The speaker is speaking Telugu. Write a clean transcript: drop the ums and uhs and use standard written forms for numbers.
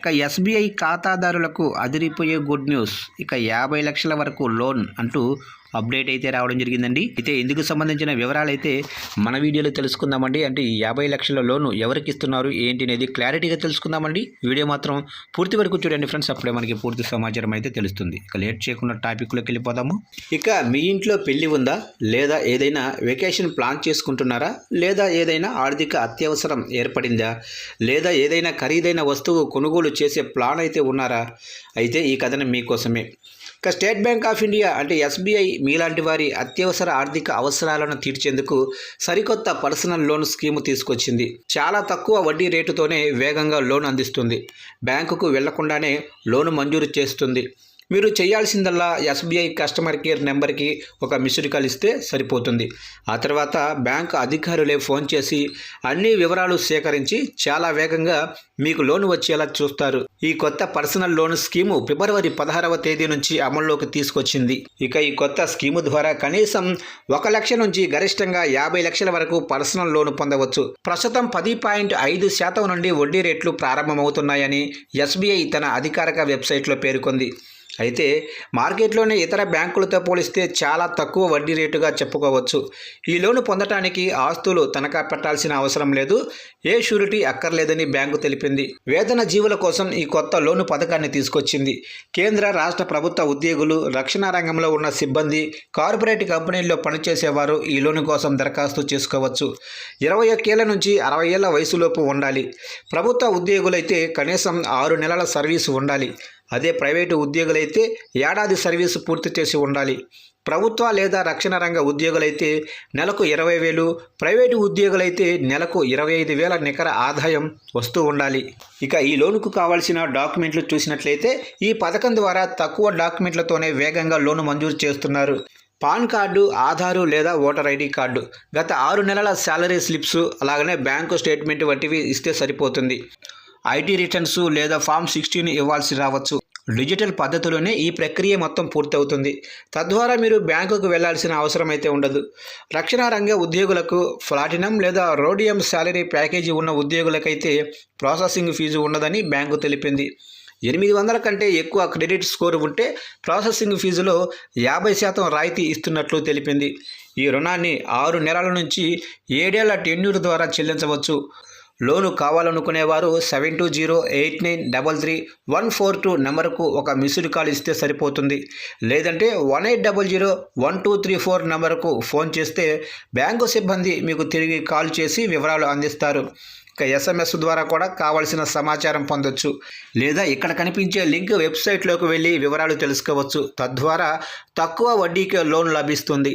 ఇక ఎస్బీఐ ఖాతాదారులకు అదిరిపోయే గుడ్ న్యూస్. ఇక 50 లక్షల వరకు లోన్ అంటూ అప్డేట్ అయితే రావడం జరిగిందండి. అయితే ఇందుకు సంబంధించిన వివరాలు అయితే మన వీడియోలో తెలుసుకుందామండి. అంటే ఈ 50 లక్షల లోను ఎవరికి ఇస్తున్నారు ఏంటి అనేది క్లారిటీగా తెలుసుకుందామండి. వీడియో మాత్రం పూర్తి వరకు చూడండి ఫ్రెండ్స్, అప్పుడే మనకి పూర్తి సమాచారం అయితే తెలుస్తుంది. ఇక లేట్ చేయకుండా టాపిక్లోకి వెళ్ళిపోదాము. ఇక మీ ఇంట్లో పెళ్లి ఉందా, లేదా ఏదైనా వెకేషన్ ప్లాన్ చేసుకుంటున్నారా, లేదా ఏదైనా ఆర్థిక అత్యవసరం ఏర్పడిందా, లేదా ఏదైనా ఖరీదైన వస్తువు కొనుగోలు చేసే ప్లాన్ అయితే ఉన్నారా? అయితే ఈ కథనం మీకోసమే. ఇక స్టేట్ బ్యాంక్ ఆఫ్ ఇండియా అంటే ఎస్బీఐ మీలాంటి వారి అత్యవసర ఆర్థిక అవసరాలను తీర్చేందుకు సరికొత్త పర్సనల్ లోన్ స్కీము తీసుకొచ్చింది. చాలా తక్కువ వడ్డీ రేటుతోనే వేగంగా లోన్ అందిస్తుంది. బ్యాంకుకు వెళ్లకుండానే లోను మంజూరు చేస్తుంది. మీరు చేయాల్సిందల్లా ఎస్బీఐ కస్టమర్ కేర్ నెంబర్కి ఒక మిస్డ్ కాల్ ఇస్తే సరిపోతుంది. ఆ తర్వాత బ్యాంకు అధికారులే ఫోన్ చేసి అన్ని వివరాలు సేకరించి చాలా వేగంగా మీకు లోన్ వచ్చేలా చూస్తారు. ఈ కొత్త పర్సనల్ లోన్ స్కీము ఫిబ్రవరి 16వ తేదీ నుంచి అమల్లోకి తీసుకొచ్చింది. ఇక ఈ కొత్త స్కీము ద్వారా కనీసం 1 లక్ష నుంచి గరిష్టంగా 50 లక్షల వరకు పర్సనల్ లోన్ పొందవచ్చు. ప్రస్తుతం 10.5% నుండి వడ్డీ రేట్లు ప్రారంభమవుతున్నాయని ఎస్బీఐ తన అధికారిక వెబ్సైట్లో పేర్కొంది. అయితే మార్కెట్లోని ఇతర బ్యాంకులతో పోలిస్తే చాలా తక్కువ వడ్డీ రేటుగా చెప్పుకోవచ్చు. ఈ లోను పొందటానికి ఆస్తులు తనఖా పెట్టాల్సిన అవసరం లేదు, ఏ షూరిటీ అక్కర్లేదని బ్యాంకు తెలిపింది. వేతన జీవుల కోసం ఈ కొత్త లోను పథకాన్ని తీసుకొచ్చింది. కేంద్ర రాష్ట్ర ప్రభుత్వ ఉద్యోగులు, రక్షణ రంగంలో ఉన్న సిబ్బంది, కార్పొరేట్ కంపెనీల్లో పనిచేసేవారు ఈ లోను కోసం దరఖాస్తు చేసుకోవచ్చు. 21 ఏళ్ల నుంచి 60 ఏళ్ల వయసులోపు ఉండాలి. ప్రభుత్వ ఉద్యోగులైతే కనీసం 6 నెలల సర్వీసు ఉండాలి. అదే ప్రైవేటు ఉద్యోగులైతే ఏడాది సర్వీసు పూర్తి చేసి ఉండాలి. ప్రభుత్వ లేదా రక్షణ రంగ ఉద్యోగులైతే నెలకు 20,000, ప్రైవేటు ఉద్యోగులైతే నెలకు 25,000 నికర ఆదాయం వస్తూ ఉండాలి. ఇక ఈ లోనుకు కావాల్సిన డాక్యుమెంట్లు చూసినట్లయితే ఈ పథకం ద్వారా తక్కువ డాక్యుమెంట్లతోనే వేగంగా లోను మంజూరు చేస్తున్నారు. పాన్ కార్డు, ఆధారు లేదా ఓటర్ ఐడి కార్డు, గత 6 నెలల శాలరీ స్లిప్స్, అలాగనే బ్యాంకు స్టేట్మెంట్ వంటివి ఇస్తే సరిపోతుంది. ఐటీ రిటర్న్స్ లేదా ఫామ్ 16 ఇవ్వాల్సి రావచ్చు. డిజిటల్ పద్ధతిలోనే ఈ ప్రక్రియ మొత్తం పూర్తవుతుంది. తద్వారా మీరు బ్యాంకుకు వెళ్లాల్సిన అవసరం అయితే ఉండదు. రక్షణ రంగ ఉద్యోగులకు, ప్లాటినం లేదా రోడియం శాలరీ ప్యాకేజీ ఉన్న ఉద్యోగులకైతే ప్రాసెసింగ్ ఫీజు ఉండదని బ్యాంకు తెలిపింది. 800 కంటే ఎక్కువ క్రెడిట్ స్కోర్ ఉంటే ప్రాసెసింగ్ ఫీజులో 50% రాయితీ ఇస్తున్నట్లు తెలిపింది. ఈ రుణాన్ని 6 నెలల నుంచి 7 ఏళ్ల టెన్యూర్ ద్వారా చెల్లించవచ్చు. లోను కావాలనుకునేవారు 7208933142 నెంబరుకు ఒక మిస్డ్ కాల్ ఇస్తే సరిపోతుంది. లేదంటే 18001234 నెంబరుకు ఫోన్ చేస్తే బ్యాంకు సిబ్బంది మీకు తిరిగి కాల్ చేసి వివరాలు అందిస్తారు. ఇక SMS ద్వారా కూడా కావాల్సిన సమాచారం పొందొచ్చు. లేదా ఇక్కడ కనిపించే లింక్ వెబ్సైట్లోకి వెళ్ళి వివరాలు తెలుసుకోవచ్చు. తద్వారా తక్కువ వడ్డీకి లోన్ లభిస్తుంది.